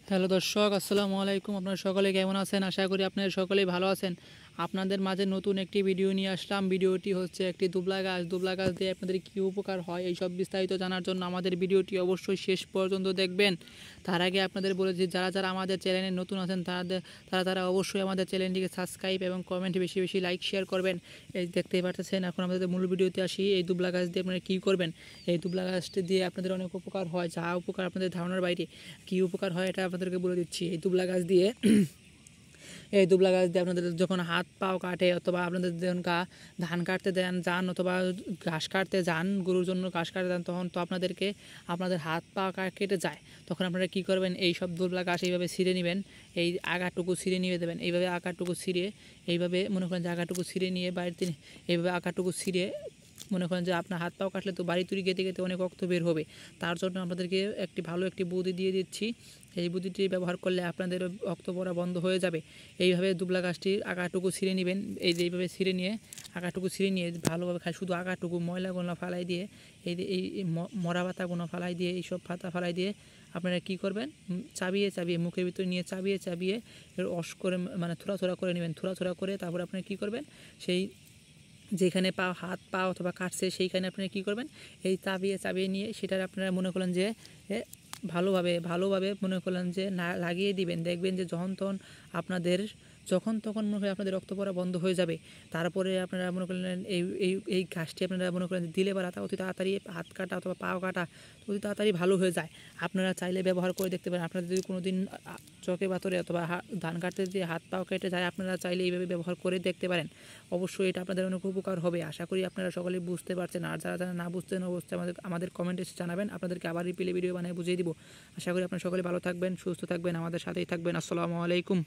Hello দর্শক, আসসালামু আলাইকুম। আপনারা সকলে কেমন আছেন? আশা করি আপনারা সকলেই ভালো আছেন। আপনাদের মাঝে নতুন একটি ভিডিও নিয়ে আসলাম। ভিডিওটি হচ্ছে একটি দুবলা গাছ। দুবলা গাছ দিয়ে আপনাদের কী উপকার হয় এইসব বিস্তারিত জানার জন্য আমাদের ভিডিওটি অবশ্যই শেষ পর্যন্ত দেখবেন। তার আগে আপনাদের বলেছি, যারা যারা আমাদের চ্যানেলে নতুন আছেন তারা অবশ্যই আমাদের চ্যানেলটিকে সাবস্ক্রাইব এবং কমেন্ট বেশি বেশি লাইক শেয়ার করবেন। এই দেখতেই পাচ্ছেন। এখন আমাদের মূল ভিডিওতে আসি। এই দুবলা গাছ দিয়ে আপনারা কী করবেন? এই দুবলা গাছটি দিয়ে আপনাদের অনেক উপকার হয়, যা উপকার আপনাদের ধারণার বাইরে। কী উপকার হয় এটা আপনাদেরকে বলে দিচ্ছি। এই দুবলা গাছ দিয়ে আপনাদের যখন হাত পাও কাটে, অথবা আপনাদের যখন ধান কাটতে যান অথবা ঘাস কাটতে যান, গরুর জন্য ঘাস কাটতে যান, তখন তো আপনাদের হাত পা কেটে যায়। তখন আপনারা কী করবেন? এই সব দুবলা ঘাস এইভাবে ছিঁড়ে নেবেন। এই আগাটুকু ছিঁড়ে নিয়ে দেবেন। এইভাবে আগাটুকু ছিঁড়ে, এইভাবে মনে করেন যে আগাটুকু ছিঁড়ে নিয়ে বাড়িতে, এইভাবে আগাটুকু ছিঁড়ে মনে করেন যে আপনার হাত পাও কাটলে তো বাড়ি তুড়ি গেতে গেতে অনেক রক্ত বের হবে। তার জন্য আপনাদেরকে ভালো একটি বুদ্ধি দিয়ে দিচ্ছি। এই বুদ্ধিটি ব্যবহার করলে আপনাদের রক্ত পড়া বন্ধ হয়ে যাবে। এইভাবে দুবলা গাছটির আগাটুকু ছিঁড়ে নেবেন। এইভাবে ছিঁড়ে নিয়ে, আগাটুকু ছিঁড়ে নিয়ে ভালোভাবে শুধু আগাটুকু ময়লাগুলো ফালাই দিয়ে, এই মরা পাতাগুলো ফালাই দিয়ে, এইসব পাতা ফালাই দিয়ে আপনারা কী করবেন? চাবিয়ে চাবিয়ে মুখের ভিতরে নিয়ে চাবিয়ে চাবিয়ে রস করে, মানে থোড়া থোড়া করে নেবেন। থোড়া থোড়া করে তারপর আপনারা কী করবেন? সেই যেখানে হাত পা অথবা কাটছে সেইখানে আপনারা কী করবেন? এই চাবিয়ে চাবিয়ে নিয়ে সেটার আপনারা মনে করলেন যে ভালোভাবে মনে করলেন যে না লাগিয়ে দিবেন। দেখবেন যে যখন তখন মনে করেন আপনাদের রক্ত পড়া বন্ধ হয়ে যাবে। তারপরে আপনারা মনে করলেন এই ঘাসটি আপনারা মনে করেন দিলে বা অতি তাড়াতাড়ি হাত কাটা অথবা পাও কাটা অতি তাড়াতাড়ি ভালো হয়ে যায়। আপনারা চাইলে ব্যবহার করে দেখতে পারেন। আপনারা যদি কোনো দিন চকে পাথরে অথবা ধান কাটতে দিয়ে হাত পাও কেটে যায়, আপনারা চাইলে এইভাবে ব্যবহার করে দেখতে পারেন। অবশ্যই এটা আপনাদের অনেক উপকার হবে। আশা করি আপনারা সকলেই বুঝতে পারছেন। আর যারা যারা না বুঝতেন, অবশ্যই আমাদের কমেন্টে জানাবেন। আপনাদেরকে আবার রিপ্লে ভিডিও বানিয়ে বুঝিয়ে দিব। আশা করি আপনারা সকলে ভালো থাকবেন, সুস্থ থাকবেন, আমাদের সাথেই থাকবেন। আসসালামু আলাইকুম।